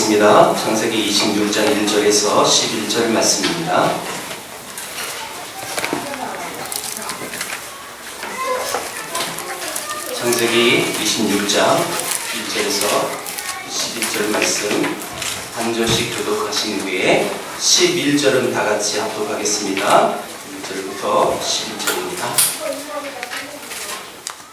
읽겠습니다. 창세기 26장 1절에서 11절 말씀입니다. 창세기 26장 1절에서 11절 말씀 한 절씩 교독하신 후에 11절은 다 같이 합독하겠습니다. 1절부터 11절입니다.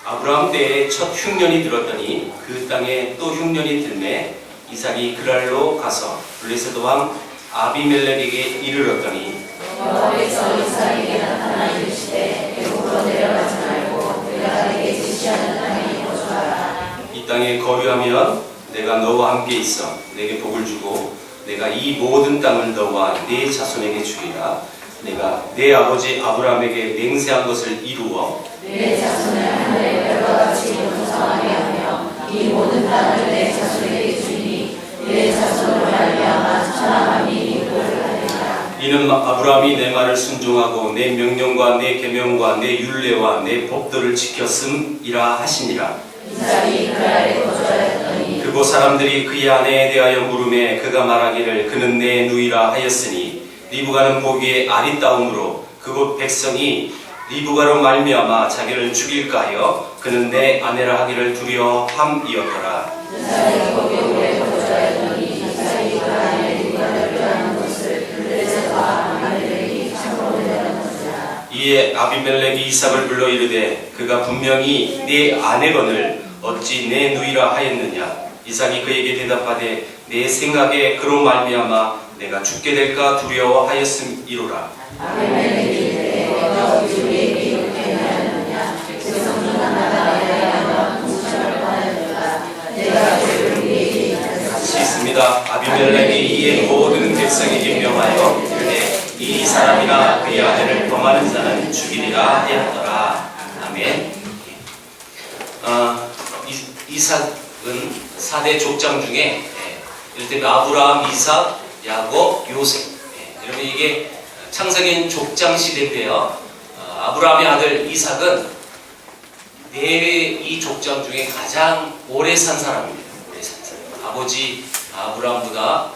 아브라함 때에 첫 흉년이 들었더니 그 땅에 또 흉년이 들매 이삭이 그랄로 가서 블레셋 왕 아비멜렉에게 이르렀더니 여호와께서 이삭에게 나타나 이르시되 애굽으로 내려가지 말고 내가 내게 지시하는 땅에 거주하라. 이 땅에 거류하면 내가 너와 함께 있어 내게 복을 주고 내가 이 모든 땅을 너와 네 자손에게 주리라. 내가 내 아버지 아브라함에게 맹세한 것을 이루어 내 자손을 하늘의 별과 같이 풍성하게 하며 이 모든 땅을 내 자손에게 주니 내 자손으로 말미암아 천하 만민이 복을 받으리라. 이는 아브라함이 내 말을 순종하고 내 명령과 내 계명과 내 율례와 내 법도를 지켰음이라 하시니라. 이삭이 그랄에 거주하였더니 그곳 사람들이 그의 아내에 대하여 물으매 그가 말하기를 그는 내 누이라 하였으니 리브가는 보기에 아리따움으로 그곳 백성이 리브가로 말미암아 자기를 죽일까 하여 그는 내 아내라 하기를 두려워함이었더라. 이삭이 거기 오래 거주하였더니 이삭이 그 아내 리브가를 꾀하는 것을 블레셋 왕 아비멜렉이 참으로 내려는 것이라. 이에 아비멜렉이 이삭을 불러 이르되 그가 분명히 네 아내거늘 어찌 내 누이라 하였느냐. 이삭이 그에게 대답하되 내 생각에 그로 말미암아 내가 죽게 될까 두려워하였음이로라. 아비멜렉이 이르되 너가 어찌 우리에게 이렇게 행하였느냐. 백성 중 하나가 대하여 공수처를 하였느라. 내가 그를 우리에게 인하였으니 같이 있습니다. 아비멜렉이 이에 모든 백성에게 명하여 이르되 이 사람이나 그의 아내를 범하는 자는 죽이리라 하였더라. 아멘. 이삭은 4대 족장 중에 이를테면 아브라함, 이삭, 야곱, 요셉. 여러분 이게 창세기는 족장 시대인데요. 아브라함의 아들 이삭은 이 족장 중에 가장 오래 산 사람입니다. 오래 산 사람. 아버지 아브라함보다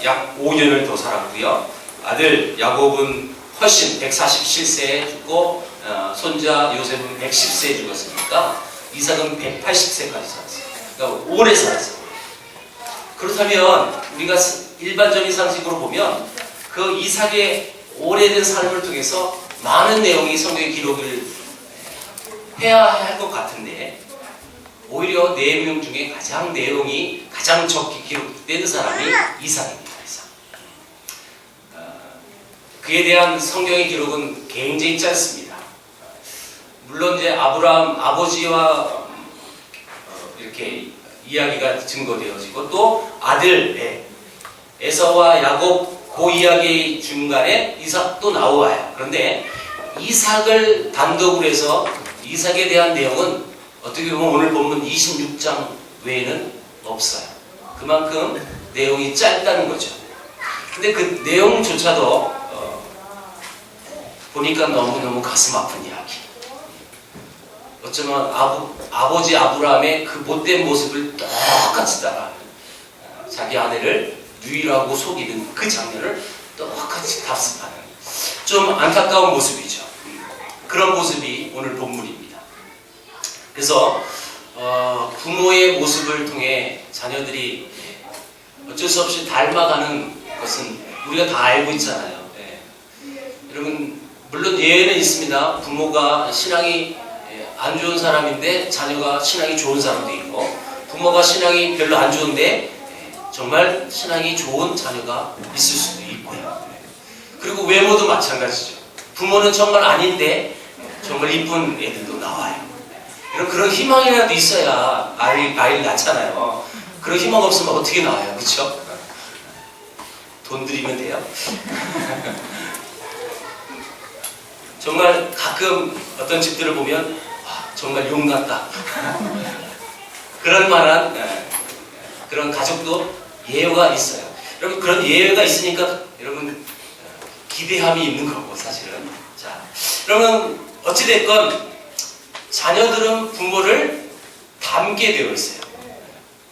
약 5년을 더 살았고요. 아들 야곱은 훨씬 147세에 죽고 손자 요셉은 110세에 죽었으니까 이삭은 180세까지 살았어요. 그러니까 오래 살았어요. 그렇다면 우리가 일반적인 상식으로 보면 그 이삭의 오래된 삶을 통해서 많은 내용이 성경에 기록을 해야 할 것 같은데 오히려 4명 중에 내용이 가장 적게 기록된 사람이 이삭입니다. 이삭. 그에 대한 성경의 기록은 굉장히 짧습니다. 물론 이제 아브라함 아버지와 이렇게 이야기가 증거되어지고 또 아들 에서와 야곱 그 이야기 중간에 이삭도 나와요. 그런데 이삭을 단독으로 해서 이삭에 대한 내용은 어떻게 보면 오늘 본문 26장 외에는 없어요. 그만큼 내용이 짧다는 거죠. 근데 그 내용조차도 보니까 너무너무 가슴 아픈 이야기. 어쩌면 아버지 아브라함의 그 못된 모습을 똑같이 따라 자기 아내를 누이라고 속이는 그 장면을 똑같이 답습하는 좀 안타까운 모습이죠. 그런 모습이 오늘 본문입니다. 그래서 부모의 모습을 통해 자녀들이 어쩔 수 없이 닮아가는 것은 우리가 다 알고 있잖아요. 여러분 물론 예외는 있습니다. 부모가 신앙이 안 좋은 사람인데 자녀가 신앙이 좋은 사람도 있고 부모가 신앙이 별로 안 좋은데 정말 신앙이 좋은 자녀가 있을 수도 있고요. 그리고 외모도 마찬가지죠. 부모는 정말 아닌데 정말 이쁜 애들도 나와요. 그런 희망이라도 있어야 아이를 낳잖아요. 그런 희망 없으면 어떻게 나와요? 그렇죠? 돈 들이면 돼요. 정말 가끔 어떤 집들을 보면 정말 용 같다. 그런 만한 그런 가족도 예외가 있어요. 여러분 그런 예외가 있으니까 여러분 기대함이 있는 거고 사실은. 자, 그러면 어찌됐건 자녀들은 부모를 닮게 되어 있어요.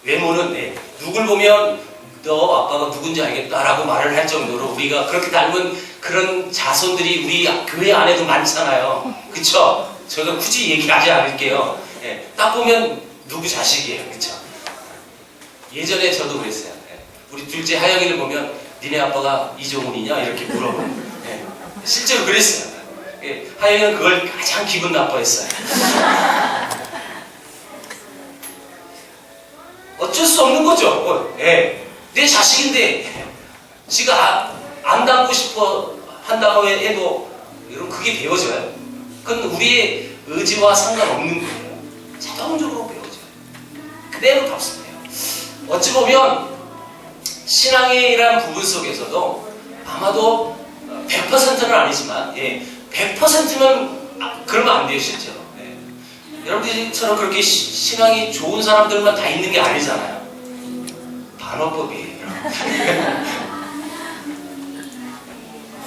외모는 누굴 보면 너 아빠가 누군지 알겠다라고 말을 할 정도로 우리가 그렇게 닮은 그런 자손들이 우리 교회 안에도 많잖아요. 그쵸? 제가 굳이 얘기하지 않을게요. 예, 딱 보면 누구 자식이에요. 그쵸? 예전에 저도 그랬어요. 예, 우리 둘째 하영이를 보면 니네 아빠가 이종훈이냐? 이렇게 물어봐요. 예, 실제로 그랬어요. 예, 하영이는 그걸 가장 기분 나빠했어요. 어쩔 수 없는 거죠. 예, 내 자식인데 지가 안 닮고 싶어 한다고 해도 여러분 그게 배워져요. 그건 우리의 의지와 상관없는 거예요. 자동적으로 배워져요. 그대로 답습해요. 어찌 보면 신앙이란 부분 속에서도 아마도 100%는 아니지만 100%면 그러면 안 돼요. 실제로. 여러분들처럼 그렇게 신앙이 좋은 사람들만 다 있는 게 아니잖아요. 반어법이에요.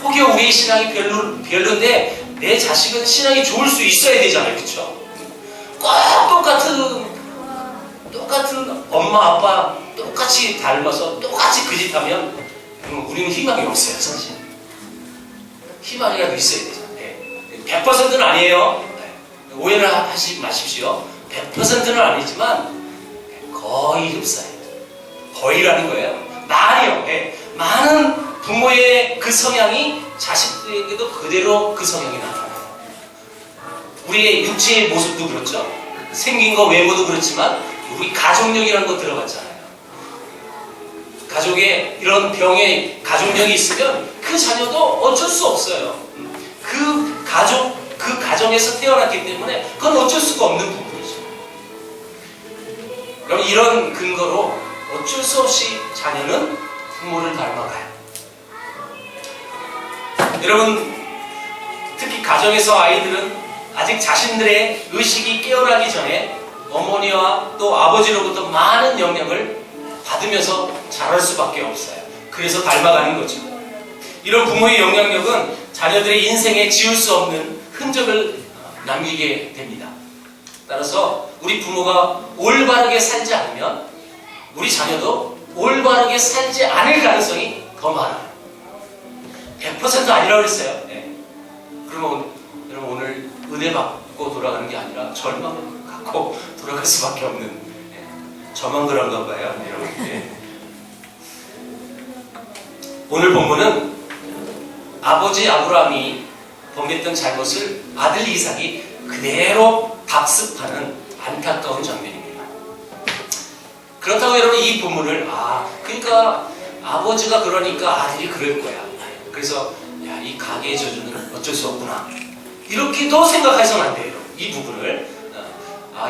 혹여 우리의 신앙이 별론데 내 자식은 신앙이 좋을 수 있어야 되잖아요. 그쵸? 꼭 똑같은 엄마 아빠 똑같이 닮아서 똑같이 그 짓 하면 우리는 희망이 없어요. 사실 희망이라도 있어야 되잖아요. 100%는 아니에요. 오해를 하지 마십시오. 100%는 아니지만 거의 흡사해요. 거의라는 거예요. 많이요. 많은 부모의 그 성향이 자식들에게도 그대로 그 성향이 나타나요. 우리의 육체의 모습도 그렇죠. 생긴 거 외모도 그렇지만 우리 가족력이라는 거 들어봤잖아요. 가족에 이런 병에 가족력이 있으면 그 자녀도 어쩔 수 없어요. 그 가정에서 태어났기 때문에 그건 어쩔 수가 없는 부분이죠. 그럼 이런 근거로 어쩔 수 없이 자녀는 부모를 닮아가요. 여러분, 특히 가정에서 아이들은 아직 자신들의 의식이 깨어나기 전에 어머니와 또 아버지로부터 많은 영향을 받으면서 자랄 수밖에 없어요. 그래서 닮아가는 거죠. 이런 부모의 영향력은 자녀들의 인생에 지울 수 없는 흔적을 남기게 됩니다. 따라서 우리 부모가 올바르게 살지 않으면 우리 자녀도 올바르게 살지 않을 가능성이 더 많아요. 100% 아니라고 그랬어요. 그러면 여러분 오늘 은혜 받고 돌아가는 게 아니라 절망을 갖고 돌아갈 수밖에 없는 저만 그런가 봐요. 여러분. 오늘 본문은 아버지 아브라함이 범했던 잘못을 아들 이삭이 그대로 답습하는 안타까운 장면입니다. 그렇다고 여러분 이 본문을 그러니까 아버지가 그러니까 아들이 그럴 거야. 그래서 야, 이 가계의 저주는 어쩔 수 없구나. 이렇게도 생각해서는 안 돼요. 이 부분을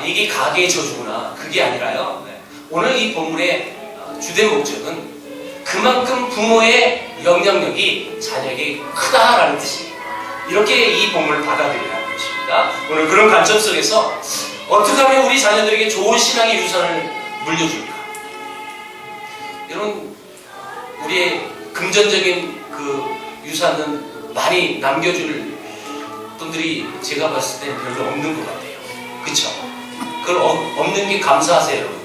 이게 가계의 저주구나. 그게 아니라요. 오늘 이 본문의 주된 목적은 그만큼 부모의 영향력이 자녀에게 크다라는 뜻이에요. 이렇게 이 본문을 받아들여야 하는 것입니다. 오늘 그런 관점 속에서 어떻게 하면 우리 자녀들에게 좋은 신앙의 유산을 물려줄까? 여러분, 우리의 금전적인 그 유산은 많이 남겨줄 분들이 제가 봤을 때는 별로 없는 것 같아요. 그쵸? 그걸 없는 게 감사하세요, 여러분.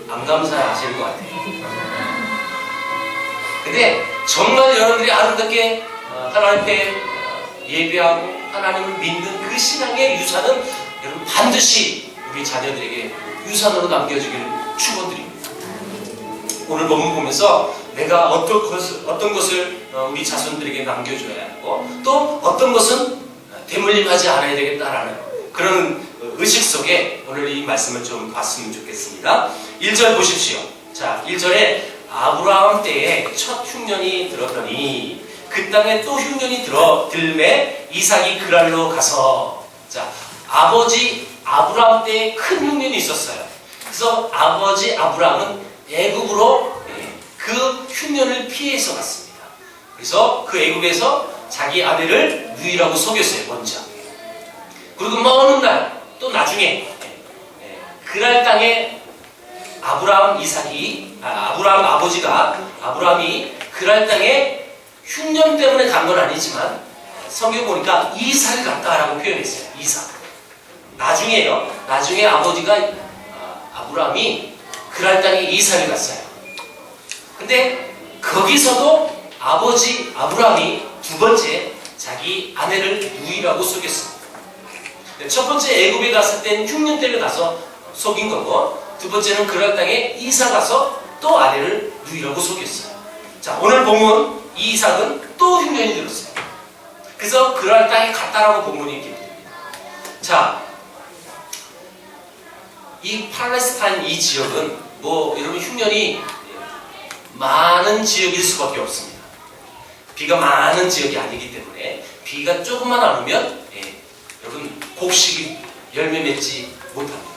안 감사하실 것 같아요. 근데 정말 여러분들이 아름답게 하나님 앞에 예배하고 하나님을 믿는 그 신앙의 유산은 여러분 반드시 우리 자녀들에게 유산으로 남겨주기를 축원드립니다. 오늘 본문 보면서 내가 어떤 것을 우리 자손들에게 남겨줘야 하고 또 어떤 것은 대물림하지 않아야 되겠다라는 그런 의식 속에 오늘 이 말씀을 좀 봤으면 좋겠습니다. 1절 보십시오. 자, 1절에 아브라함 때에 첫 흉년이 들었더니 그 땅에 또 흉년이 들매 이삭이 그랄로 가서 자, 아버지 아브라함 때에 큰 흉년이 있었어요. 그래서 아버지 아브라함은 애굽으로 그 흉년을 피해서 갔습니다. 그래서 그 애굽에서 자기 아내를 누이라고 속였어요. 먼저. 그리고 먼 날 또 나중에 그랄 땅에 아브라함 아브라함이 그랄 땅에 흉년 때문에 간 건 아니지만 성경 보니까 이삭을 갔다라고 표현했어요. 이삭. 나중에 아버지가 아브라함이 그랄 땅에 이삭을 갔어요. 근데 거기서도 아버지 아브라함이 두 번째 자기 아내를 누이라고 속였습니다. 첫 번째 애굽에 갔을 땐 흉년 때문에 가서 속인 거고, 두 번째는 그랄 땅에 이사 가서 또 아내를 누이라고 속였어요. 자, 오늘 보면 이 이삭은 또 흉년이 들었어요. 그래서 그랄 땅에 갔다라고 본문이 있게 됩니다. 자, 이 팔레스타인 이 지역은 여러분 흉년이 많은 지역일 수밖에 없습니다. 비가 많은 지역이 아니기 때문에 비가 조금만 안 오면 여러분 곡식이 열매 맺지 못합니다.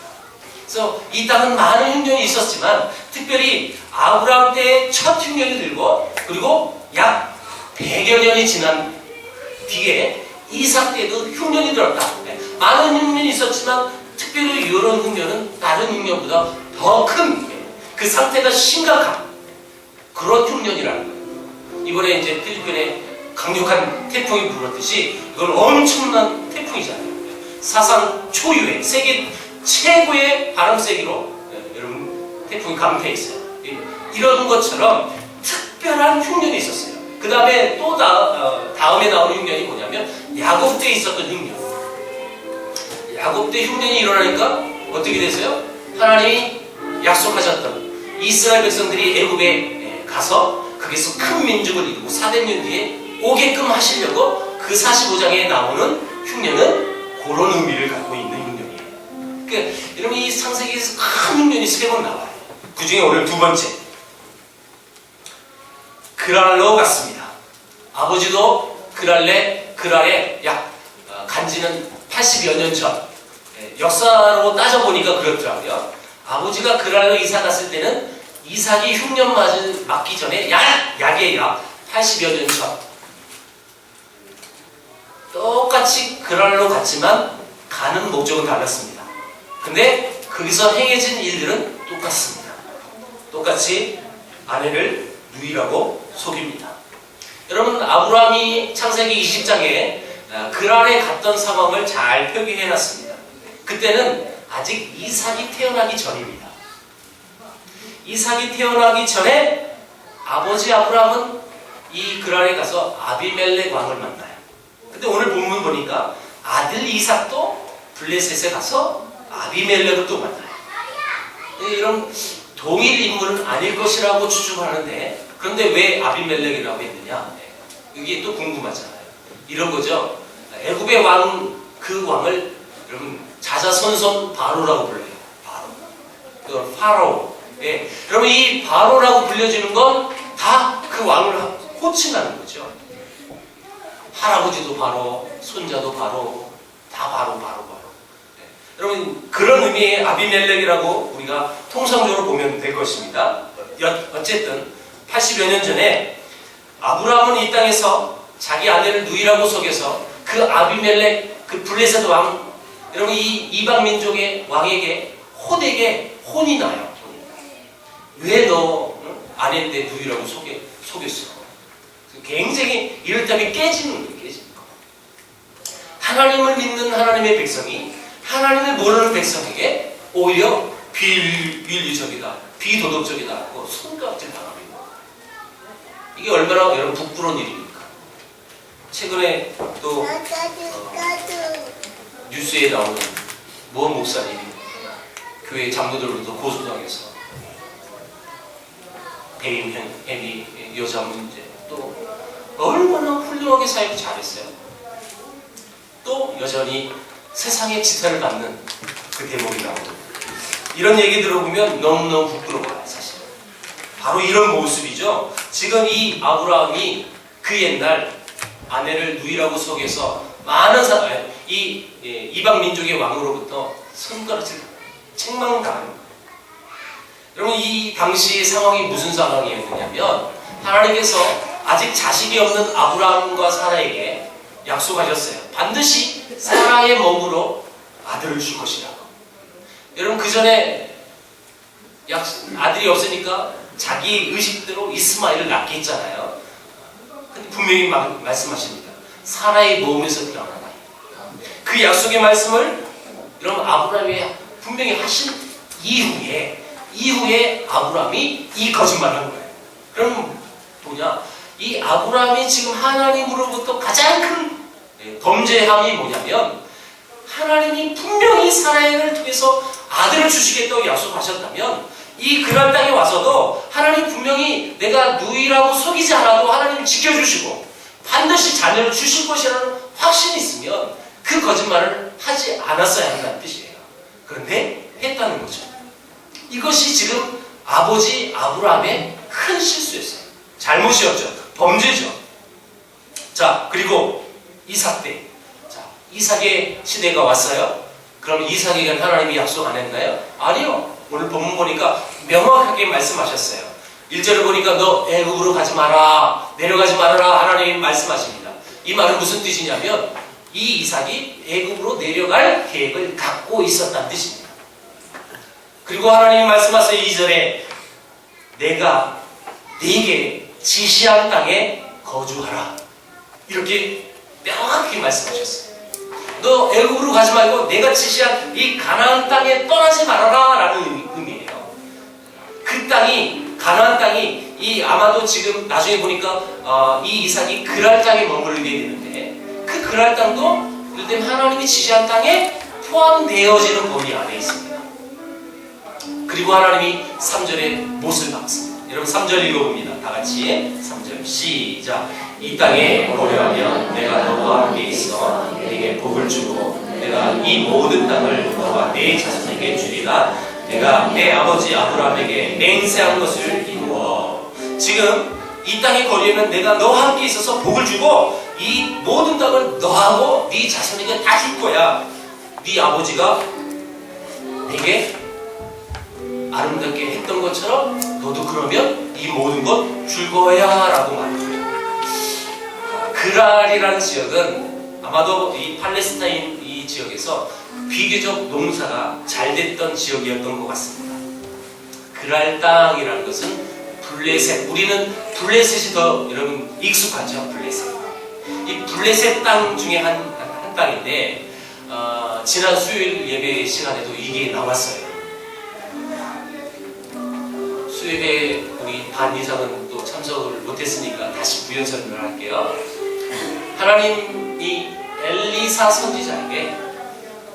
그래서 이 땅은 많은 흉년이 있었지만 특별히 아브라함 때의 첫 흉년이 들고, 그리고 약 100여 년이 지난 뒤에 이삭 때도 흉년이 들었다. 많은 흉년이 있었지만 특별히 이런 흉년은 다른 흉년보다 더 큰, 그 상태가 심각한 그런 흉년이라는 거예요. 이번에 이제 필리핀에 강력한 태풍이 불었듯이 이건 엄청난 태풍이잖아요. 사상 초유의 세계 최고의 바람 세기로 여러분 태풍이 강퇴했어요. 이런 것처럼 특별한 흉년이 있었어요. 그 다음에 또 다음에 나오는 흉년이 뭐냐면 야곱 때 있었던 흉년. 야곱 때 흉년이 일어나니까 어떻게 됐어요? 하나님이 약속하셨던 이스라엘 백성들이 애굽에 가서 거기서 큰 민족을 이루고 400년 뒤에 오게끔 하시려고 그 45장에 나오는 흉년은 그런 의미를 갖고 있는 흉년이에요. 그러니까 여러분 이 창세기에서 큰 흉년이 3번 나와요. 그 중에 오늘 두 번째, 그랄로 갔습니다. 아버지도 그랄에 약 간지는 80여 년 전, 역사로 따져보니까 그렇더라고요. 아버지가 그랄로 이사 갔을 때는 이삭이 흉년 맞기 전에 약에 약 80여 년 전. 똑같이 그랄로 갔지만 가는 목적은 달랐습니다. 근데 거기서 행해진 일들은 똑같습니다. 똑같이 아내를 누이라고 속입니다. 여러분 아브라함이 창세기 20장에 그랄에 갔던 상황을 잘 표기해놨습니다. 그때는 아직 이삭이 태어나기 전입니다. 이삭이 태어나기 전에 아버지 아브라함은 이 그랄에 가서 아비멜렉 왕을 만나요. 근데 오늘 본문 보니까 아들 이삭도 블레셋에 가서 아비멜렉을 또 만나요. 이런 동일 인물은 아닐 것이라고 추측하는데, 그런데 왜 아비멜렉이라고 했느냐? 이게 또 궁금하잖아요. 이런 거죠. 애굽의 왕, 그 왕을 여러분 자자손손 바로라고 불러요. 바로. 그 파라오. 여러분 이 바로라고 불려지는 건 다 그 왕을 호칭하는 거죠. 할아버지도 바로, 손자도 바로, 다 바로. 여러분 그런 의미의 아비멜렉이라고 우리가 통상적으로 보면 될 것입니다. 어쨌든 80여 년 전에 아브라함은 이 땅에서 자기 아내를 누이라고 속여서 그 아비멜렉, 그 블레셋 왕, 여러분 이 이방 민족의 왕에게 홀에게 혼이 나요. 왜 너 아내인데 누이라고 속였어? 굉장히 이를테면 깨지는 거예요. 하나님을 믿는 하나님의 백성이 하나님을 모르는 백성에게 오히려 비윤리적이다, 비도덕적이다 하고 손가락질 당합니다. 이게 얼마나 여러분 부끄러운 일입니까? 최근에 또 뉴스에 나오는 모 목사님이 교회 장로들로부터 고소당해서 배임 행위, 여자 문제, 또 얼마나 훌륭하게 사역을 잘했어요. 또 여전히 세상의 지탄을 받는 그 대목이 나오고, 이런 얘기 들어보면 너무너무 부끄러워요. 사실 바로 이런 모습이죠. 지금 이 아브라함이 그 옛날 아내를 누이라고 속여서 많은 이방 민족의 왕으로부터 손가락질 책망당하는 거예요. 여러분 이 당시 상황이 무슨 상황이었느냐면, 하나님께서 아직 자식이 없는 아브라함과 사라에게 약속하셨어요. 반드시 사라의 몸으로 아들을 줄 것이라고. 여러분 그 전에 아들이 없으니까 자기 의식대로 이스마엘을 낳게 했잖아요. 근데 분명히 말씀하십니다. 사라의 몸에서 태어나다. 그 약속의 말씀을 여러분 아브라함이 분명히 하신 이후에 아브라함이 이 거짓말을 한 거예요. 그럼 뭐냐? 이 아브라함이 지금 하나님으로부터 가장 큰 범죄함이 뭐냐면 하나님이 분명히 사라엘을 통해서 아들을 주시겠다고 약속하셨다면 이 그랄 땅에 와서도 하나님 분명히 내가 누이라고 속이지 않아도 하나님을 지켜주시고 반드시 자녀를 주실 것이라는 확신이 있으면 그 거짓말을 하지 않았어야 한다는 뜻이에요. 그런데 했다는 거죠. 이것이 지금 아버지 아브라함의 큰 실수였어요. 잘못이었죠. 범죄죠. 자, 그리고 이삭 때. 자, 이삭의 시대가 왔어요. 그럼 이삭에게 하나님이 약속 안 했나요? 아니요. 오늘 본문 보니까 명확하게 말씀하셨어요. 1절을 보니까 너 애굽으로 가지 마라. 내려가지 말아라. 하나님이 말씀하십니다. 이 말은 무슨 뜻이냐면 이 이삭이 애굽으로 내려갈 계획을 갖고 있었다는 뜻입니다. 그리고 하나님이 말씀하세요. 2절에 내가 네게 지시한 땅에 거주하라. 이렇게 명확히 말씀하셨어요. 너 애굽으로 가지 말고 내가 지시한 이 가나안 땅에 떠나지 말아라 라는 의미예요. 그 땅이 가나안 땅이 이 아마도 지금 나중에 보니까 이 이삭이 그랄 땅에 머물게 되는데 그 그랄 땅도 그때 하나님이 지시한 땅에 포함되어지는 범위 안에 있습니다. 그리고 하나님이 3절에 못을 박습니다. 여러분 3절 읽어봅니다. 다같이 3절 시작. 이 땅에 거류하면 내가 너와 함께 있어 네게 복을 주고 내가 이 모든 땅을 너와 네 자손에게 주리라. 내가 내 아버지 아브라함에게 맹세한 것을 이루어. 지금 이 땅에 거류하면 내가 너와 함께 있어서 복을 주고 이 모든 땅을 너하고 네 자손에게 다 줄 거야. 네 아버지가 내게 아름답게 했던 것처럼 너도 그러면 이 모든 것 줄 거야 라고 말합니다. 그랄이라는 지역은 아마도 이 팔레스타인 이 지역에서 비교적 농사가 잘 됐던 지역이었던 것 같습니다. 그랄 땅이라는 것은 블레셋, 우리는 블레셋이 더 여러분 익숙하죠. 블레셋. 이 블레셋 땅 중에 한 땅인데 지난 수요일 예배 시간에도 이게 나왔어요. 수요일에 우리 반 이상은 또 참석을 못했으니까 다시 부연 설명을 할게요. 하나님이 엘리사 선지자에게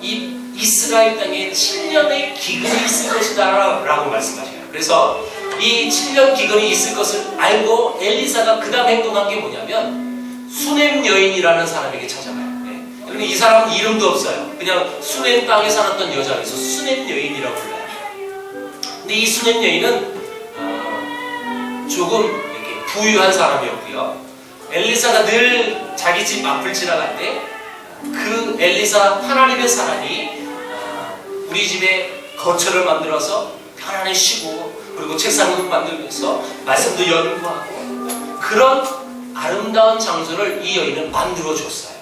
이 이스라엘 땅에 7년의 기근이 있을 것이다 라고 말씀하셔요. 그래서 이 7년 기근이 있을 것을 알고 엘리사가 그 다음 행동한 게 뭐냐면 수넴 여인이라는 사람에게 찾아가요. 네. 이 사람은 이름도 없어요. 그냥 수넴 땅에 살았던 여자라서 수넴 여인이라고 불러요. 근데 이 수넴 여인은 조금 이렇게 부유한 사람이었고요. 엘리사가 늘 자기 집 앞을 지나갈 때 그 엘리사 하나님의 사람이 우리 집에 거처를 만들어서 편안히 쉬고 그리고 책상도 만들면서 말씀도 연구하고 그런 아름다운 장소를 이 여인은 만들어 줬어요.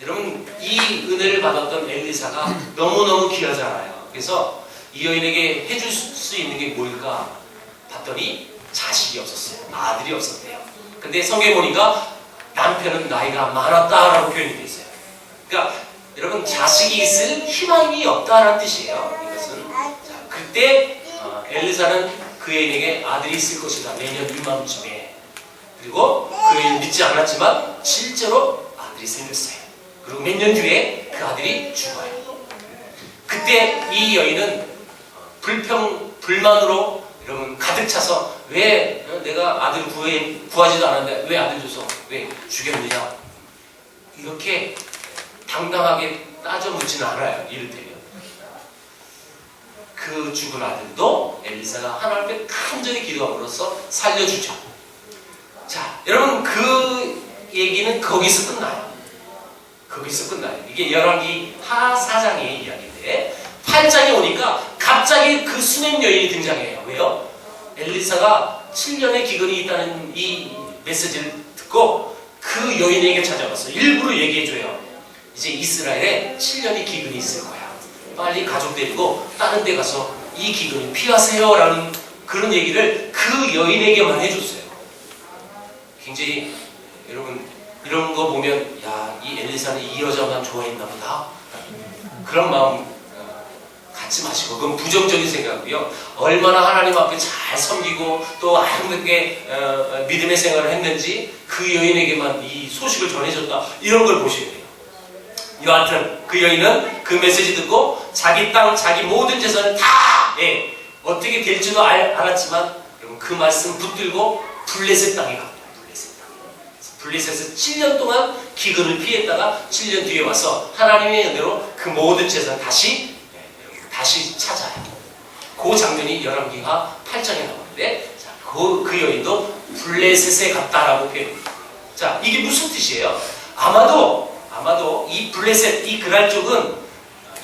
여러분 이 은혜를 받았던 엘리사가 너무너무 귀하잖아요. 그래서 이 여인에게 해줄 수 있는 게 뭘까 봤더니 자식이 없었어요. 아들이 없었대요. 근데 성경에 보니까 남편은 나이가 많았다라고 표현이 되어 있어요. 그러니까 여러분 자식이 있을 희망이 없다라는 뜻이에요. 이것은 자, 그때 엘리사는 그 여인에게 아들이 있을 것이다. 내년 이맘쯤에. 그리고 그 여인 믿지 않았지만 실제로 아들이 생겼어요. 그리고 몇 년 뒤에 그 아들이 죽어요. 그때 이 여인은 불만으로 여러분 가득 차서 왜 내가 아들 구하지도 않았는데 왜 아들 줘서 왜 죽였느냐 이렇게 당당하게 따져 묻지는 않아요. 이를테면 그 죽은 아들도 엘리사가 하나님께 간절히 기도함으로써 살려주죠. 자, 여러분 그 얘기는 거기서 끝나요. 거기서 끝나요. 이게 열왕기 하 4장의 이야기인데 8장에 오니까 갑자기 그 수넴 여인이 등장해요. 왜요? 엘리사가 7년의 기근이 있다는 이 메시지를 듣고 그 여인에게 찾아가서 일부러 얘기해줘요. 이제 이스라엘에 7년의 기근이 있을 거야. 빨리 가족 데리고 다른 데 가서 이 기근을 피하세요 라는 그런 얘기를 그 여인에게만 해줬어요. 굉장히 여러분 이런 거 보면 야, 이 엘리사는 이 여자만 좋아했나 보다 그런 마음 갖지 마시고, 그건 부정적인 생각이고요. 얼마나 하나님 앞에 잘 섬기고 또 아름답게 믿음의 생활을 했는지 그 여인에게만 이 소식을 전해줬다, 이런 걸 보셔야 돼요. 여하튼 그 여인은 그 메시지 듣고 자기 땅, 자기 모든 재산을 다 어떻게 될지도 알았지만 그 말씀 붙들고 블레셋 땅에 갑니다. 블레셋에서 7년 동안 기근을 피했다가 7년 뒤에 와서 하나님의 은혜로 그 모든 재산 다시 찾아요. 그 장면이 열왕기하 8장에 나오는데, 자, 그 여인도 블레셋에 갔다라고 표현합니다. 자, 이게 무슨 뜻이에요? 아마도 이 블레셋, 이 그랄 쪽은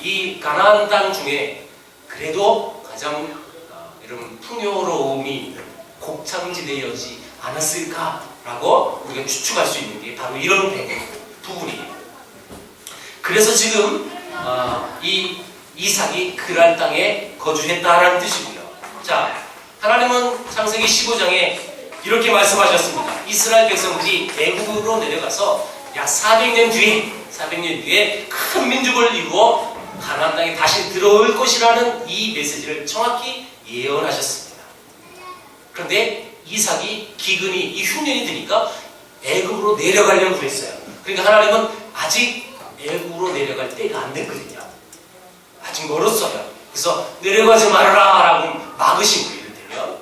이 가나안 땅 중에 그래도 가장 이런 풍요로움이 있는 곡창지대여지 않았을까라고 우리가 추측할 수 있는 게 바로 이런 부분이에요. 그래서 지금 이 이삭이 그랄 땅에 거주했다라는 뜻이고요. 자, 하나님은 창세기 15장에 이렇게 말씀하셨습니다. 이스라엘 백성들이 애굽으로 내려가서 약 400년 뒤에 큰 민족을 이루어 가나안 땅에 다시 들어올 것이라는 이 메시지를 정확히 예언하셨습니다. 그런데 이삭이 기근이, 이 흉년이 드니까 애굽으로 내려가려고 했어요. 그러니까 하나님은 아직 애굽으로 내려갈 때가 안 됐거든요. 아직 멀었어요. 그래서 내려가지 말아라 라고 막으신 거예요. 이를테면.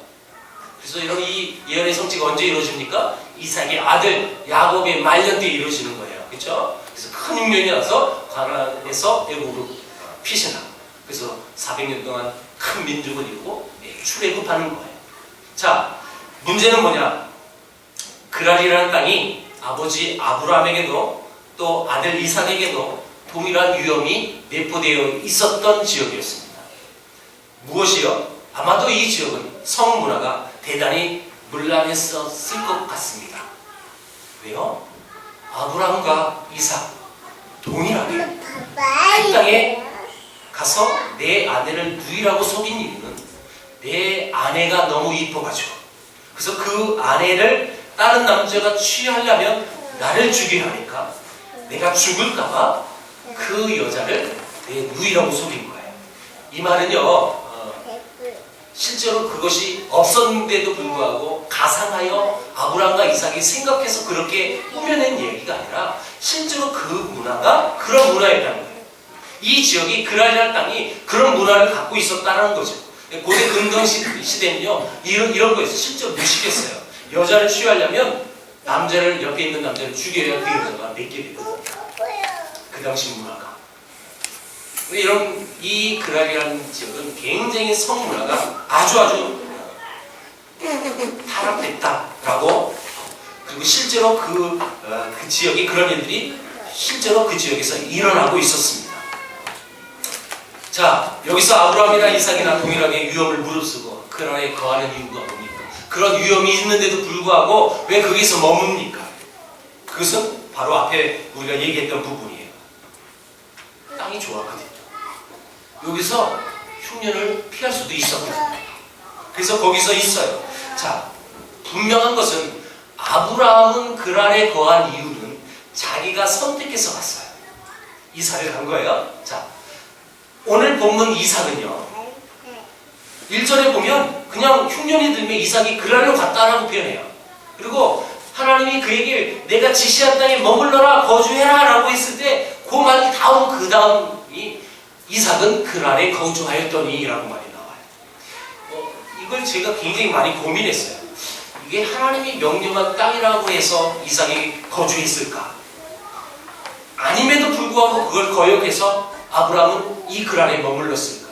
그래서 이런 이 예언의 성취가 언제 이루어집니까? 이삭의 아들 야곱의 말년 때 이루어지는 거예요. 그렇죠? 그래서 큰 흉년이 나서 가나안에서 애굽으로 피신하고, 그래서 400년 동안 큰 민족을 이루고 출애굽하는 거예요. 자, 문제는 뭐냐? 그랄이라는 땅이 아버지 아브라함에게도 또 아들 이삭에게도 동일한 위험이 내포되어 있었던 지역이었습니다. 무엇이요? 아마도 이 지역은 성문화가 대단히 문란했었을 것 같습니다. 왜요? 아브라함과 이삭 동일하게 그 땅에 가서 내 아내를 누이라고 속인 이유는 내 아내가 너무 이뻐가지고, 그래서 그 아내를 다른 남자가 취하려면 나를 죽여야 하니까 내가 죽을까봐 그 여자를 내 누이라고 속인 거예요. 이 말은요, 실제로 그것이 없었는데도 불구하고 가상하여 아브라함과 이삭이 생각해서 그렇게 꾸며낸 얘기가 아니라 실제로 그 문화가 그런 문화였다는 거예요. 이 지역이 그랄이라는 땅이 그런 문화를 갖고 있었다는 거죠. 고대 근동 시대는요, 이런 거였어요. 실제로 무식했어요. 여자를 취하려면 남자를, 옆에 있는 남자를 죽여야 그 여자가 맺게 되거든요. 그 당시 문화가. 이런 이 그랄이라는 지역은 굉장히 성문화가 아주 타락됐다라고, 그리고 실제로 그 지역에 그런 일들이 실제로 그 지역에서 일어나고 있었습니다. 자, 여기서 아브라함이나 이삭이나 동일하게 위험을 무릅쓰고 그란에 거하는 이유가 뭡니까? 그런 위험이 있는데도 불구하고 왜 거기서 머뭅니까? 그것은 바로 앞에 우리가 얘기했던 부분이에요. 땅이 좋았거든요. 여기서 흉년을 피할 수도 있었거든요. 그래서 거기서 있어요. 자, 분명한 것은 아브라함은 그란에 거한 이유는 자기가 선택해서 갔어요. 이삭을 간 거예요. 자, 오늘 본문 이삭은요, 1절에 보면 그냥 흉년이 들면 이삭이 그랄로 갔다라고 표현해요. 그리고 하나님이 그에게 내가 지시한 땅에 머물러라, 거주해라 라고 했을 때 그 말이 다음 그 다음이 이삭은 그랄에 거주하였더니 라고 말이 나와요. 이걸 제가 굉장히 많이 고민했어요. 이게 하나님이 명령한 땅이라고 해서 이삭이 거주했을까? 아님에도 불구하고 그걸 거역해서 아브라함은 이 그랄에 머물렀을까?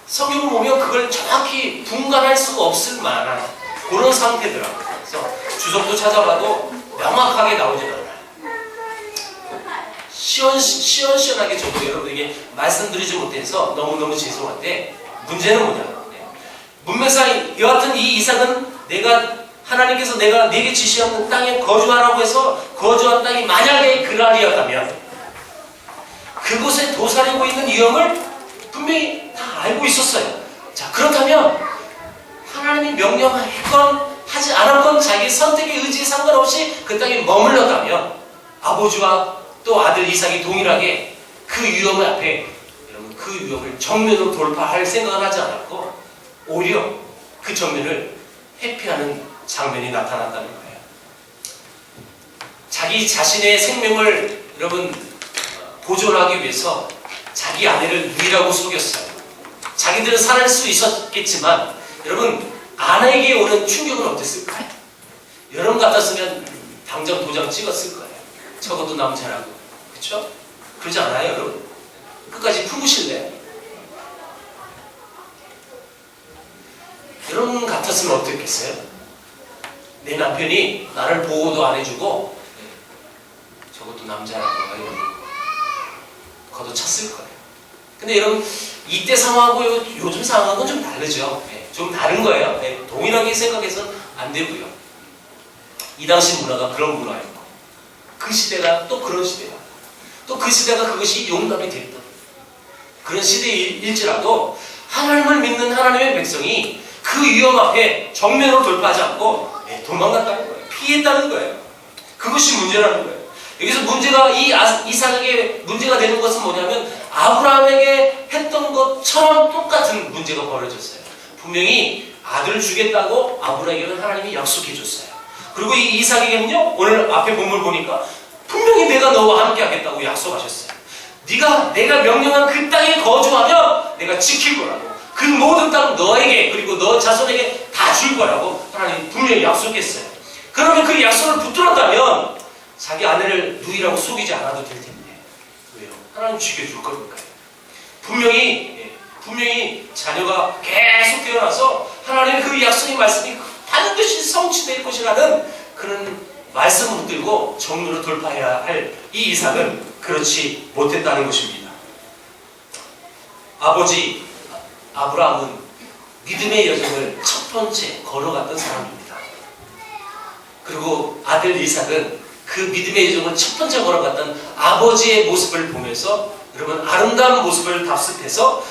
성경을 보면 그걸 정확히 분간할 수가 없을 만한 그런 상태더라고요. 그래서 주석도 찾아봐도 명확하게 나오지 않아요. 시원시원하게 저도 여러분에게 말씀드리지 못해서 너무너무 죄송한데, 문제는 뭐냐? 문맥상 여하튼 이 이삭은 하나님께서 내가 네게 지시한 땅에 거주하라고 해서 거주한 땅이 만약에 그랄이었다면 그곳에 도사리고 있는 위험을 분명히 다 알고 있었어요. 자, 그렇다면 하나님이 명령했건 하지 않았건 자기 선택의 의지에 상관없이 그 땅에 머물렀다면 아버지와 또 아들 이삭이 동일하게 그 위험 앞에 여러분 여러분 그 위협을 정면으로 돌파할 생각을 하지 않았고 오히려 그 정면을 회피하는 장면이 나타났다는 거예요. 자기 자신의 생명을 여러분 보존하기 위해서 자기 아내를 누이라고 속였어요. 자기들은 살아날 수 있었겠지만 여러분 아내에게 오는 충격은 어땠을까요? 여러분 같았으면 당장 도장 찍었을 거예요. 적어도 남자라고. 그렇죠? 그러지 않아요, 여러분? 끝까지 품으실래요? 여러분 같았으면 어땠겠어요? 내 남편이 나를 보호도 안 해주고 적어도 남자라고 걷어찼을 거예요. 근데 여러분 이때 상황하고 요즘 상황하고는 좀 다르죠. 좀 다른 거예요. 동일하게 생각해서는 안 되고요. 이 당시 문화가 그런 문화였고 그 시대가 또 그런 시대야. 또 그 시대가 그것이 용납이 됐던 그런 시대일지라도 하나님을 믿는 하나님의 백성이 그 위험 앞에 정면으로 돌파하지 않고 도망갔다는 거예요. 피했다는 거예요. 그것이 문제라는 거예요. 여기서 문제가 이삭에게 문제가 되는 것은 뭐냐면 아브라함에게 했던 것처럼 똑같은 문제가 벌어졌어요. 분명히 아들을 주겠다고 아브라함에게는 하나님이 약속해 줬어요. 그리고 이 이삭에게는요, 오늘 앞에 본문 보니까 분명히 내가 너와 함께 하겠다고 약속하셨어요. 내가 명령한 그 땅에 거주하면 내가 지킬 거라고. 그 모든 땅은 너에게 그리고 너 자손에게 다 줄 거라고 하나님 분명히 약속했어요. 그러면 그 약속을 붙들었다면 자기 아내를 누이라고 속이지 않아도 될 텐데 왜요? 하나님 지켜줄 거니까요. 분명히 자녀가 계속 태어나서 하나님의 그 약속의 말씀이 반드시 성취될 것이라는 그런 말씀을 붙들고 정면으로 돌파해야 할 이 이삭은 그렇지 못했다는 것입니다. 아버지 아브라함은 믿음의 여정을 첫 번째 걸어갔던 사람입니다. 그리고 아들 이삭은 그 믿음의 여정을 첫 번째 걸어갔던 아버지의 모습을 보면서 여러분 아름다운 모습을 답습해서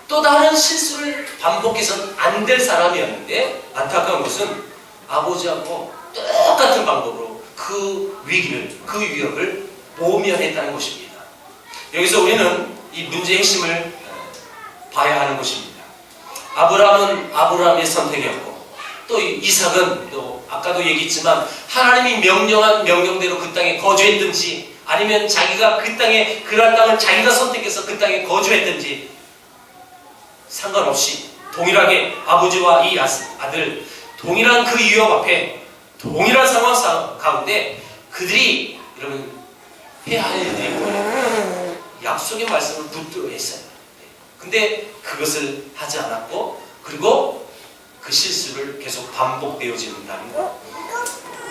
또 다른 실수를 반복해서는 안 될 사람이었는데 안타까운 것은 아버지하고 똑같은 방법으로 그 위기를, 그 위협을 모면했다는 것입니다. 여기서 우리는 이 문제의 핵심을 봐야 하는 것입니다. 아브라함은 아브라함의 선택이었고 또 이삭은 또 아까도 얘기했지만 하나님이 명령한 명령대로 그 땅에 거주했든지 아니면 자기가 그 땅에 그런 땅을 자기가 선택해서 그 땅에 거주했든지 상관없이 동일하게 아버지와 이 아들 동일한 그 위협 앞에 동일한 상황 가운데 그들이 여러분 해야 할 일들이 뭐예요? 약속의 말씀을 붙들어 했어요. 근데 그것을 하지 않았고 그리고 그 실수를 계속 반복되어진다는 것.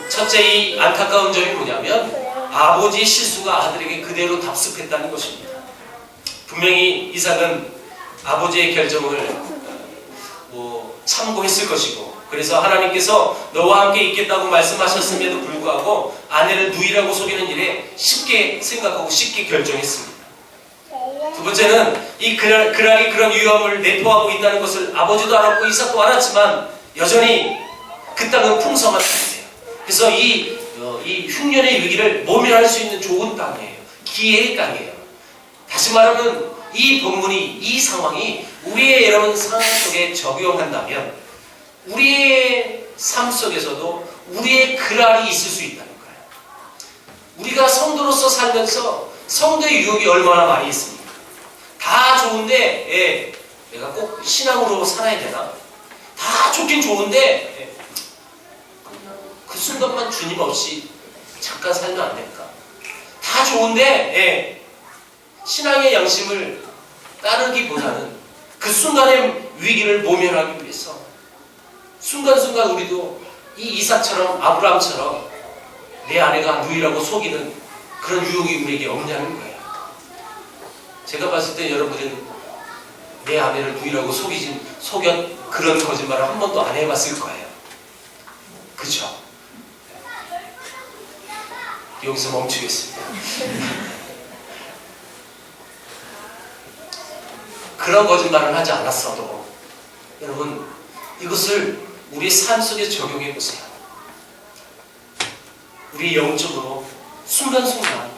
첫째 이 안타까운 점이 뭐냐면 아버지의 실수가 아들에게 그대로 답습했다는 것입니다. 분명히 이삭은 아버지의 결정을 참고했을 것이고 그래서 하나님께서 너와 함께 있겠다고 말씀하셨음에도 불구하고 아내를 누이라고 속이는 일에 쉽게 생각하고 쉽게 결정했습니다. 두 번째는 이 그락이 그런 위험을 내포하고 있다는 것을 아버지도 알았고 이삭도 알았지만 여전히 그 땅은 풍성한 땅이에요. 그래서 이 흉년의 위기를 모면할 수 있는 좋은 땅이에요. 기회의 땅이에요. 다시 말하면 이 본문이 이 상황이 우리의 여러분 상황 속에 적용한다면 우리의 삶 속에서도 우리의 그랄이 있을 수 있다는 거예요. 우리가 성도로서 살면서 성도의 유혹이 얼마나 많이 있습니까? 다 좋은데 내가 꼭 신앙으로 살아야 되나? 다 좋긴 좋은데 그 순간만 주님 없이 잠깐 살면 안 될까? 다 좋은데 신앙의 양심을 따르기보다는 그 순간의 위기를 모면하기 위해서 순간순간 우리도 이 이삭처럼 아브라함처럼 내 아내가 누이라고 속이는 그런 유혹이 우리에게 없냐는 거예요. 제가 봤을 때 여러분은 내 아내를 누이라고 속였 그런 거짓말을 한 번도 안 해봤을 거예요. 그쵸? 여기서 멈추겠습니다. 그런 거짓말을 하지 않았어도 여러분 이것을 우리 삶 속에 적용해 보세요. 우리 영적으로 순간순간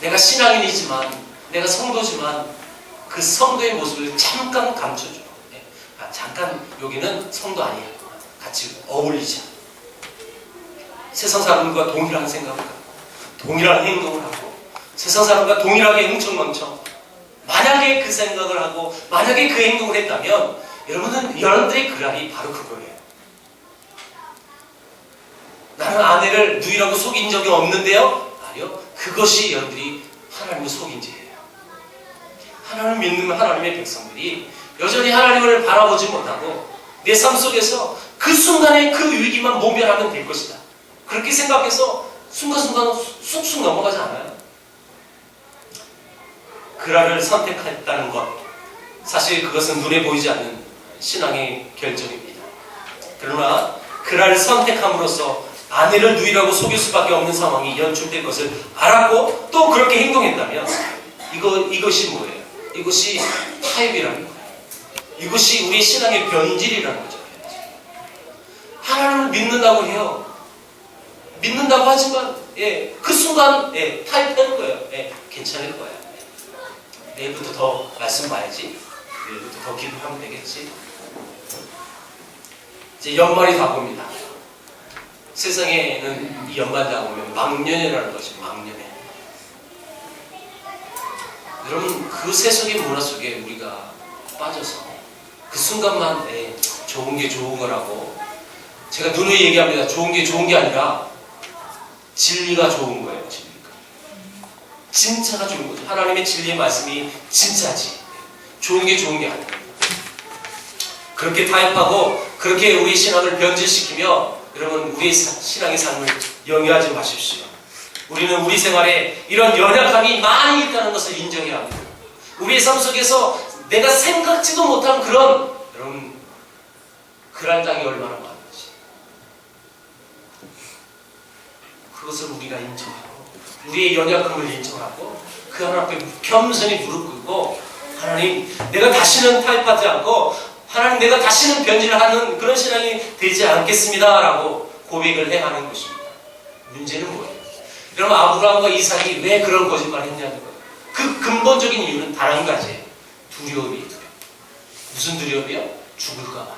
내가 신앙인이지만 내가 성도지만 그 성도의 모습을 잠깐 감춰줘. 잠깐 여기는 성도 아니야. 같이 어울리자. 세상 사람과 동일한 생각을 하고 동일한 행동을 하고 세상 사람과 동일하게 흥청망청. 만약에 그 생각을 하고 만약에 그 행동을 했다면 여러분들의 그랄이 바로 그거예요. 나는 아내를 누이라고 속인 적이 없는데요? 아니요. 그것이 여러분들이 하나님을 속인 죄예요. 하나님을 믿는 하나님의 백성들이 여전히 하나님을 바라보지 못하고 내 삶 속에서 그 순간에 그 위기만 모면하면 될 것이다. 그렇게 생각해서 순간순간 쑥쑥 넘어가지 않아요. 그랄을 선택했다는 것, 사실 그것은 눈에 보이지 않는 신앙의 결정입니다. 그러나 그랄을 선택함으로써 아내를 누이라고 속일 수밖에 없는 상황이 연출될 것을 알았고 또 그렇게 행동했다면 이것이 뭐예요? 이것이 타협이라는 거예요. 이것이 우리 신앙의 변질이라는 거죠. 하나님을 믿는다고 해요. 믿는다고 하지만 그 순간 타협하는 거예요. 괜찮을 거야. 내일부터 더 말씀 봐야지. 내일부터 더 기도하면 되겠지. 이제 연말이 다가옵니다. 세상에는 이 연말 다가오면 망년회라는 것이 망년회. 여러분 그 세속의 문화 속에 우리가 빠져서 그 순간만 좋은 게 좋은 거라고 제가 누누이 얘기합니다. 좋은 게 좋은 게 아니라 진리가 좋은 거예요. 진리가. 진짜가 좋은 거죠. 하나님의 진리의 말씀이 진짜지. 좋은 게 좋은 게 아니에요. 그렇게 타협하고 그렇게 우리 신앙을 변질시키며 여러분 우리의 신앙의 삶을 영위하지 마십시오. 우리는 우리 생활에 이런 연약함이 많이 있다는 것을 인정해야 합니다. 우리의 삶 속에서 내가 생각지도 못한 그런 여러분 그랄 땅이 얼마나 많은지 그것을 우리가 인정하고 우리의 연약함을 인정하고 그 하나님 앞에 겸손히 무릎 꿇고 하나님 내가 다시는 타협하지 않고 하나님 내가 다시는 변질을 하는 그런 신앙이 되지 않겠습니다 라고 고백을 해야 하는 것입니다. 문제는 뭐예요? 여러분 아브라함과 이삭이 왜 그런 거짓말을 했냐는 거예요. 그 근본적인 이유는 단 한 가지예요. 두려움이에요. 무슨 두려움이요? 죽을까 봐.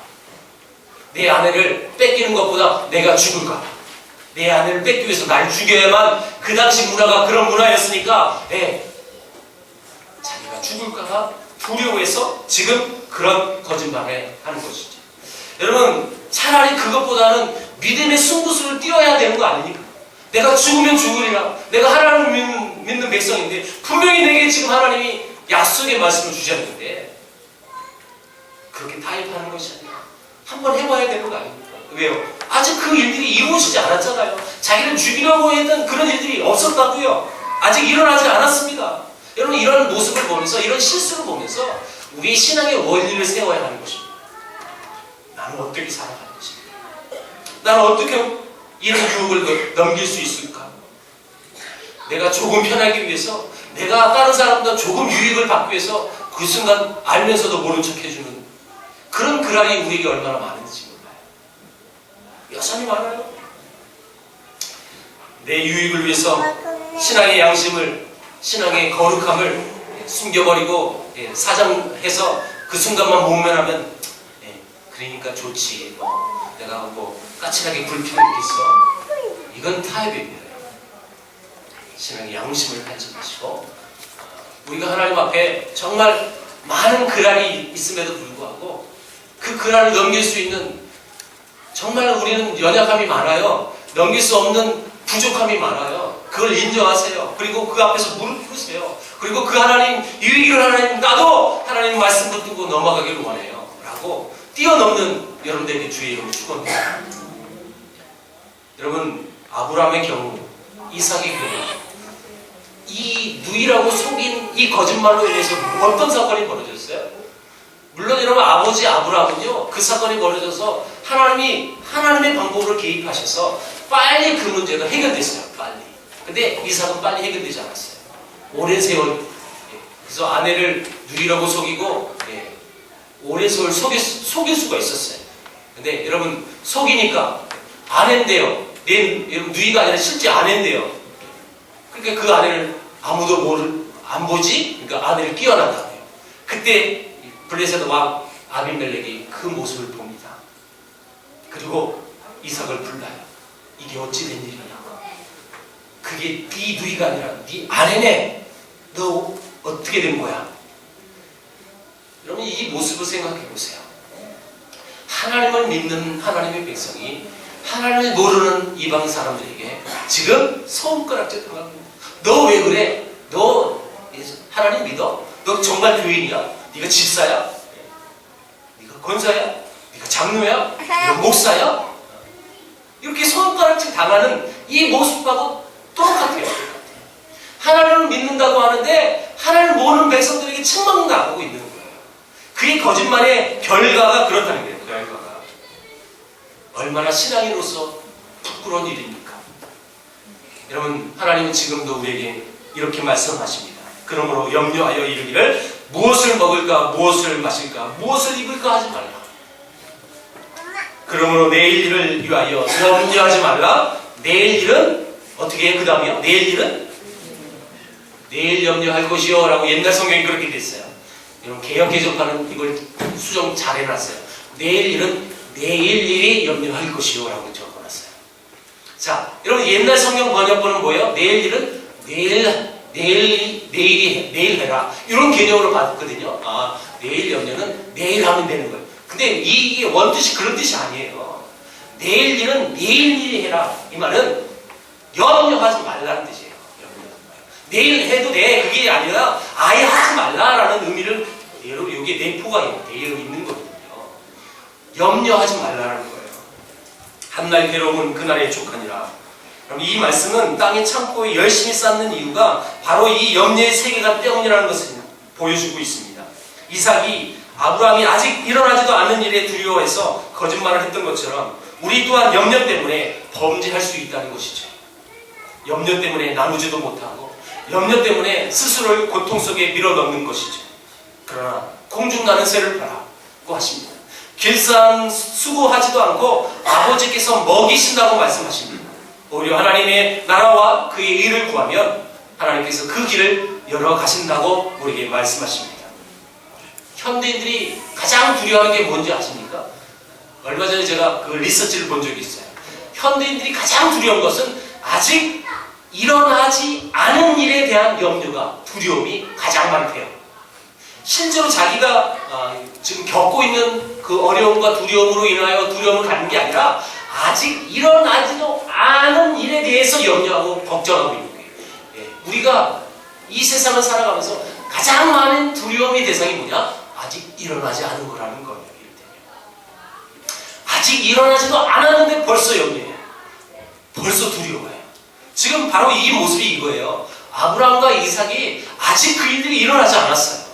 내 아내를 뺏기는 것보다 내가 죽을까 봐. 내 아내를 뺏기 위해서 날 죽여야만 그 당시 문화가 그런 문화였으니까 자기가 죽을까 봐 두려워해서 지금 그런 거짓말을 하는 것이죠. 여러분 차라리 그것보다는 믿음의 승부수를 띄워야 되는 거 아닙니까? 내가 죽으면 죽으리라. 내가 하나님을 믿는 백성인데 분명히 내게 지금 하나님이 약속의 말씀을 주셨는데 그렇게 타협하는 것이 아니라 한번 해봐야 되는 거 아닙니까? 왜요? 아직 그 일들이 이루어지지 않았잖아요. 자기를 죽이려고 했던 그런 일들이 없었다고요. 아직 일어나지 않았습니다. 여러분 이런 모습을 보면서 이런 실수를 보면서 우리의 신앙의 원리를 세워야 하는 것입니다. 나는 어떻게 살아가는 것입니까? 나는 어떻게 이런 유혹을 넘길 수 있을까? 내가 조금 편하기 위해서 내가 다른 사람보다 조금 유익을 받기 위해서 그 순간 알면서도 모른 척 해주는 그런 그랄이 우리에게 얼마나 많은지 몰라요. 여전히 많아요. 내 유익을 위해서 신앙의 양심을 신앙의 거룩함을 숨겨버리고 사정해서 그 순간만 모면하면 그러니까 좋지. 내가 까칠하게 불평했겠어. 이건 타협입니다. 신앙의 양심을 가지지 마시고 우리가 하나님 앞에 정말 많은 그랄이 있음에도 불구하고 그 그랄을 넘길 수 있는 정말 우리는 연약함이 많아요. 넘길 수 없는 부족함이 많아요. 그걸 인정하세요. 그리고 그 앞에서 무릎 꿇으세요. 그리고 그 하나님 이 위기를 하나님 나도 하나님 말씀 붙들고 넘어가기를 원해요. 라고 뛰어넘는 여러분들에게 주의 이름으로 축원합니다. 여러분 아브라함의 경우 이삭의 경우 이 누이라고 속인 이 거짓말로 인해서 어떤 사건이 벌어졌어요? 물론 여러분 아버지 아브라함은요 그 사건이 벌어져서 하나님이 하나님의 방법으로 개입하셔서 빨리 그 문제가 해결됐어요. 빨리. 근데 이삭은 빨리 해결되지 않았어요. 오랜 세월. 그래서 아내를 누이라고 속이고 오랜 세월 속일 수가 있었어요. 근데 여러분 속이니까 아내인데요. 여러분 누이가 아니라 실제 아내인데요. 그러니까 그 아내를 아무도 안 보지? 그러니까 아내를 끼워놨다고요. 그때 블레셋 왕 아비멜렉이 그 모습을 봅니다. 그리고 이삭을 불러요. 이게 어찌 된 일이냐. 그게 네 누이가 아니라 네 아내네. 너 어떻게 된 거야? 여러분 이 모습을 생각해 보세요. 하나님을 믿는 하나님의 백성이 하나님을 모르는 이방 사람들에게 지금 손가락질 당하고, 너 왜 그래? 너 하나님 믿어? 너 정말 교인이야? 네가 집사야? 네가 권사야? 네가 장로야? 네가 목사야? 이렇게 손가락질 당하는 이 모습하고 똑같아요. 하나님을 믿는다고 하는데 하나님을 모르는 백성들에게 책망당하고 있는 거예요. 그게 거짓말의 결과가 그렇다는 거예요. 결과가 얼마나 신앙인으로서 부끄러운 일입니까? 여러분 하나님은 지금도 우리에게 이렇게 말씀하십니다. 그러므로 염려하여 이르기를 무엇을 먹을까 무엇을 마실까 무엇을 입을까 하지 말라. 그러므로 내일 일을 위하여 염려하지 말라. 내일 일은 어떻게 해? 그 다음이요? 내일 일은 내일 염려할 것이요 라고 옛날 성경이 그렇게 됐어요. 여러분 개역 개정판은 이걸 수정 잘 해놨어요. 내일 일은 내일 일이 염려할 것이요 라고 적어놨어요. 자, 여러분 옛날 성경 번역본은 뭐예요? 내일 일은 내일 해라 이런 개념으로 봤거든요. 아, 내일 염려는 내일 하면 되는 거예요. 근데 이게 원뜻이 그런 뜻이 아니에요. 내일 일은 내일 일이 해라. 이 말은 염려하지 말라는 뜻이에요. 내일 해도 돼. 그게 아니라 아예 하지 말라라는 의미를 여러분 여기에 내포가 되어 있는 거거든요. 염려하지 말라는 거예요. 한날 괴로움은 그날에 족하니라. 그럼 이 말씀은 땅의 창고에 열심히 쌓는 이유가 바로 이 염려의 세계가 때문이라는 것을 보여주고 있습니다. 이삭이 아브라함이 아직 일어나지도 않는 일에 두려워해서 거짓말을 했던 것처럼 우리 또한 염려 때문에 범죄할 수 있다는 것이죠. 염려 때문에 나누지도 못하고 염려 때문에 스스로를 고통 속에 밀어넣는 것이죠. 그러나 공중나는 새를 봐라고 하십니다. 길상 수고하지도 않고 아버지께서 먹이신다고 말씀하십니다. 오히려 하나님의 나라와 그의 의를 구하면 하나님께서 그 길을 열어가신다고 우리에게 말씀하십니다. 현대인들이 가장 두려워하는 게 뭔지 아십니까? 얼마 전에 제가 그 리서치를 본 적이 있어요. 현대인들이 가장 두려운 것은 아직 일어나지 않은 일에 대한 염려가, 두려움이 가장 많대요. 실제로 자기가 지금 겪고 있는 그 어려움과 두려움으로 인하여 두려움을 갖는 게 아니라 아직 일어나지도 않은 일에 대해서 염려하고 걱정하고 있는 거예요. 예, 우리가 이 세상을 살아가면서 가장 많은 두려움의 대상이 뭐냐? 아직 일어나지 않은 거라는 거예요. 아직 일어나지도 않았는데 벌써 염려해요. 벌써 두려워해요. 지금 바로 이 모습이 이거예요. 아브라함과 이삭이 아직 그 일들이 일어나지 않았어요.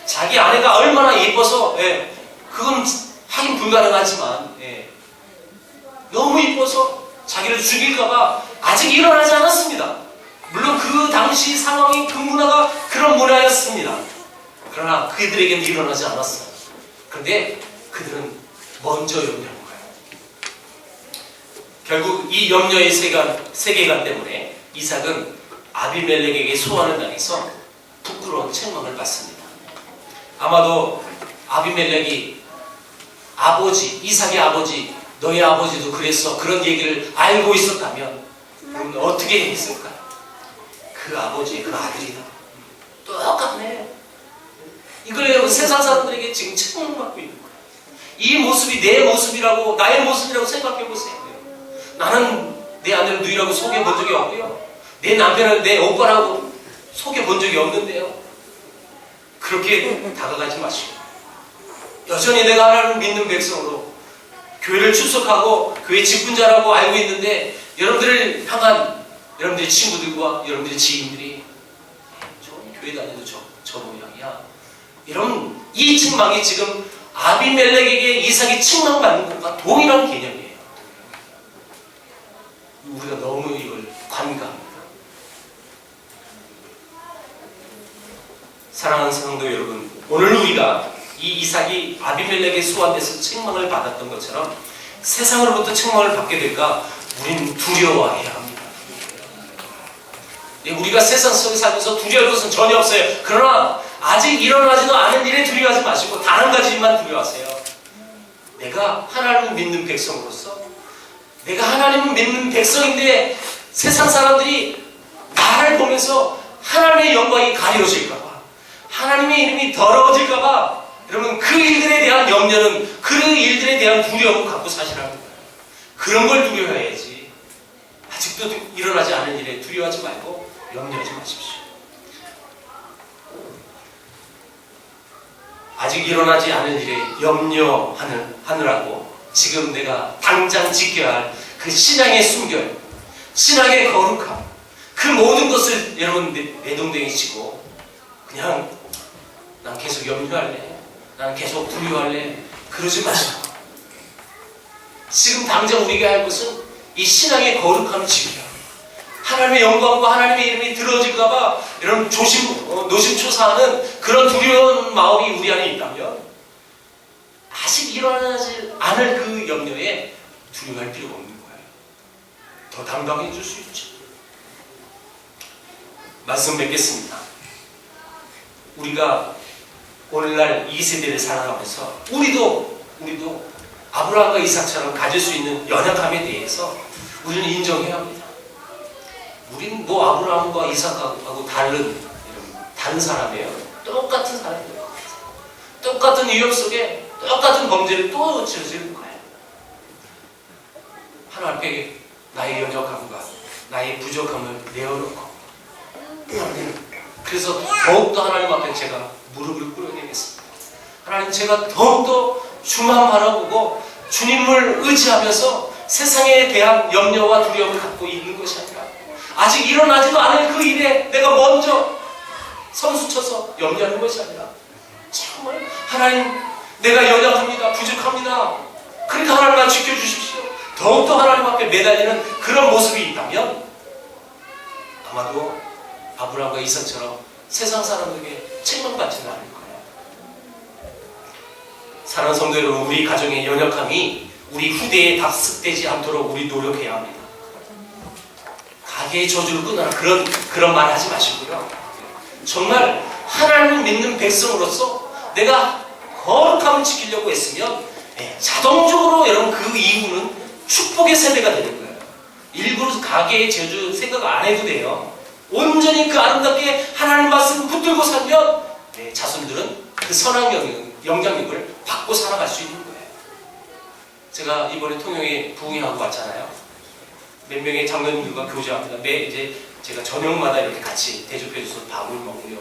자기 아내가 얼마나 예뻐서, 그건 하긴 불가능하지만, 너무 예뻐서 자기를 죽일까봐 아직 일어나지 않았습니다. 물론 그 당시 상황이 그 문화가 그런 문화였습니다. 그러나 그들에게는 일어나지 않았어요. 그런데 그들은 먼저 염려한 거예요. 결국 이 염려의 세계관 때문에 이삭은 아비멜렉에게 소환을 당해서 부끄러운 책망을 받습니다. 아마도 아비멜렉이 이삭의 아버지, 너의 아버지도 그랬어, 그런 얘기를 알고 있었다면 그럼 어떻게 했을까요? 그 아버지의 그 아들이다. 똑같네. 이걸 세상 사람들에게 지금 책망을 받고 있는 거예요. 이 모습이 내 모습이라고, 나의 모습이라고 생각해 보세요. 나는 내 아내를 누이라고 소개해 본 적이 없고요. 내 남편을 내 오빠라고 소개해 본 적이 없는데요. 그렇게 다가가지 마시고 여전히 내가 하나님을 믿는 백성으로 교회를 출석하고 교회 직분자라고 알고 있는데 여러분들을 향한 여러분들의 친구들과 여러분들의 지인들이 저 교회 다녀도 저 모양이야. 여러분 이 책망이 지금 아비멜렉에게 이삭이 책망받는 것과 동일한 개념이에요. 우리가 너무 이걸 관가합니다. 사랑하는 성도 여러분, 오늘 우리가 이 이삭이 아비멜렉의 소환돼서 책망을 받았던 것처럼 세상으로부터 책망을 받게 될까 우리는 두려워해야 합니다. 우리가 세상 속에 살면서 두려울 것은 전혀 없어요. 그러나 아직 일어나지도 않은 일에 두려워하지 마시고 단 한 가지만 두려워하세요. 내가 하나님을 믿는 백성으로서, 내가 하나님을 믿는 백성인데 세상 사람들이 나를 보면서 하나님의 영광이 가려질까봐, 하나님의 이름이 더러워질까봐, 여러분 그 일들에 대한 염려는, 그 일들에 대한 두려움을 갖고 사시라는 거예요. 그런 걸 두려워해야지. 아직도 일어나지 않은 일에 두려워하지 말고 염려하지 마십시오. 아직 일어나지 않은 일에 염려하느라고 지금 내가 당장 지켜야 할 그 신앙의 순결, 신앙의 거룩함, 그 모든 것을 여러분 내동댕이 치고 그냥 난 계속 염려할래, 난 계속 두려워할래, 그러지 마시고 지금 당장 우리가 할 것은 이 신앙의 거룩함을 지켜야 합니다. 하나님의 영광과 하나님의 이름이 들어질까봐 이런 노심초사하는 그런 두려운 마음이 우리 안에 있다면 아직 일어나지 않을 그 염려에 두려워할 필요가 없는 거예요. 더 당당해질 수 있죠. 말씀 맺겠습니다. 우리가 오늘날 이 세대를 살아가면서 우리도 아브라함과 이삭처럼 가질 수 있는 연약함에 대해서 우리는 인정해야 합니다. 우리는 뭐 아브라함과 이삭하고 다른 사람이에요. 똑같은 사람이에요. 똑같은 위협 속에 똑같은 범죄를 또 저지르는 거예요. 하나님 앞에 나의 연약함과 나의 부족함을 내어놓고, 그래서 더욱더 하나님 앞에 제가 무릎을 꿇어야겠습니다. 하나님, 제가 더욱더 주만 바라보고 주님을 의지하면서 세상에 대한 염려와 두려움을 갖고 있는 것이 아니라 아직 일어나지도 않은 그 일에 내가 먼저 선수쳐서 염려하는 것이 아니라 정말 하나님, 내가 연약합니다, 부족합니다, 그러니까 하나님만 지켜주십시오, 더욱더 하나님 앞에 매달리는 그런 모습이 있다면 아마도 아브라함과 이삭처럼 세상 사람들에게 책망받지는 않을 거예요. 사랑하는 성도 여러분, 우리 가정의 연약함이 우리 후대에 답습되지 않도록 우리 노력해야 합니다. 가게의 저주를 끊어라, 그런 말 하지 마시고요. 정말 하나님을 믿는 백성으로서 내가 거룩함을 지키려고 했으면 자동적으로 여러분 그 이후는 축복의 세대가 되는 거예요. 일부러 가게의 저주 생각 안 해도 돼요. 온전히 그 아름답게 하나님 말씀을 붙들고 살면 자손들은 그 선한 영향력을 받고 살아갈 수 있는 거예요. 제가 이번에 통영에 부흥회하고 왔잖아요. 몇 명의 장로님들과 교제합니다. 이제 제가 저녁마다 이렇게 같이 대접해줘서 밥을 먹고요.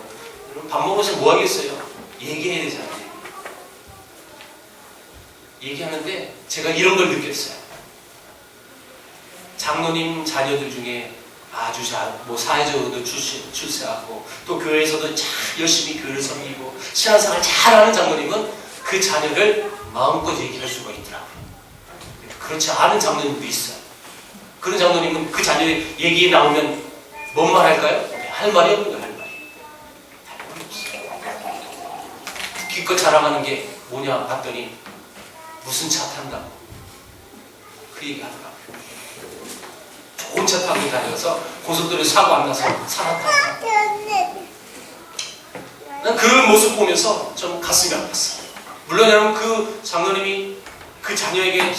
여러분, 밥 먹어서 뭐 하겠어요? 얘기해야 되잖아요. 얘기하는데 제가 이런 걸 느꼈어요. 장로님 자녀들 중에 아주 사회적으로도 출세하고 또 교회에서도 잘 열심히 교회를 섬기고 신앙생활 잘하는 장로님은 그 자녀를 마음껏 얘기할 수가 있더라고요. 그렇지 않은 장로님도 있어요. 그런 장로님은 그 자녀 얘기 나오면 뭔 말 할까요? 할 말이 없는 거예요. 할 말이 없어요. 기껏 자랑하는 게 뭐냐 봤더니 무슨 차 탄다고 그 얘기 하더라고요. 좋은 차 타고 다녀서 고속도로에 사고 안 나서 살았다고. 난 그 모습 보면서 좀 가슴이 아팠어요. 물론 여러분, 그 장로님이 그 자녀에게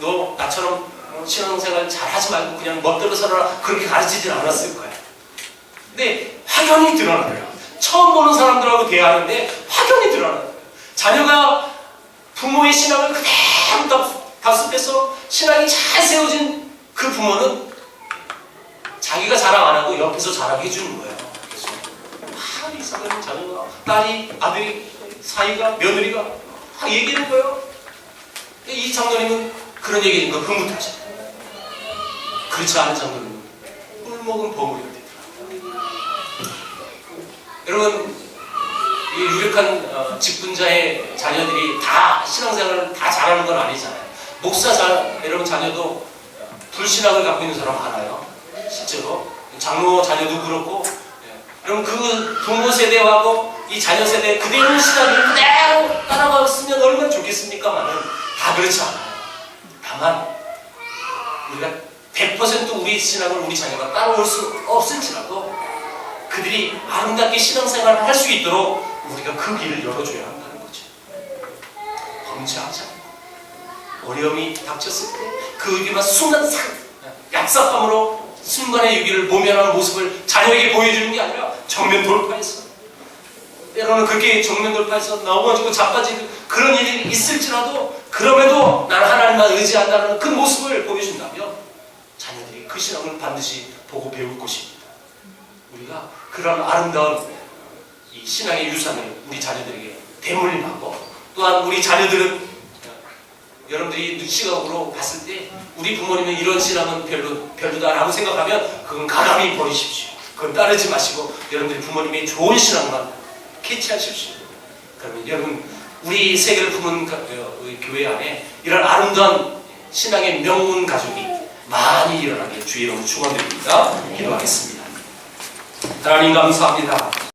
너 나처럼 신앙생활 잘 하지 말고 그냥 멋대로 살아라, 그렇게 가르치진 않았을 거예요. 근데 확연히 드러나요. 처음 보는 사람들하고 대화하는데 확연히 드러나요. 자녀가 부모의 신앙을 그대로 답습해서 신앙이 잘 세워진 그 부모는 자기가 자랑 안 하고 옆에서 자랑해 주는 거예요. 그래서 이 사람의 자녀가, 딸이, 아들이, 사이가, 며느리가 다 얘기하는 거예요. 이 장로님은 그런 얘기인 거 흐뭇하죠. 그렇지 않은 장로님은 꿀먹은 버무리가 되더라고요. 여러분, 이 유력한 직분자의 자녀들이 다 신앙생활을 다 잘하는 건 아니잖아요. 여러분 자녀도 불신앙을 갖고 있는 사람 많아요. 실제로 장로 자녀도 그렇고. 여러분, 그 부모 세대하고 이 자녀 세대 그대로 신앙을 그대로 따라갔으면 얼마나 좋겠습니까만은 다 그렇지 않아요. 다만 우리가 100% 우리 신앙을 우리 자녀가 따라올 수 없을지라도 그들이 아름답게 신앙생활을 할 수 있도록 우리가 그 길을 열어줘야 한다는 거죠. 범죄하지 않고 어려움이 닥쳤을 때 그 위기만 순간 얍삽함으로 순간의 위기를 모면하는 모습을 자녀에게 보여주는 게 아니라 정면 돌파해서, 때로는 그렇게 정면 돌파해서 넘어지고 자빠지는 그런 일이 있을지라도 그럼에도 난 하나님만 의지한다는 그 모습을 보여준다면 자녀들이 그 신앙을 반드시 보고 배울 것입니다. 우리가 그런 아름다운 이 신앙의 유산을 우리 자녀들에게 대물림하고, 또한 우리 자녀들은 여러분들이 시각으로 봤을 때 우리 부모님은 이런 신앙은 별로다라고 생각하면 그건 가감히 버리십시오. 그건 따르지 마시고 여러분들이 부모님의 좋은 신앙만 캐치하십시오. 그러면 여러분, 우리 세계를 품은 교회 안에 이런 아름다운 신앙의 명문 가족이 많이 일어나게 주의 이름으로 축원드립니다. 기도하겠습니다. 하나님 감사합니다.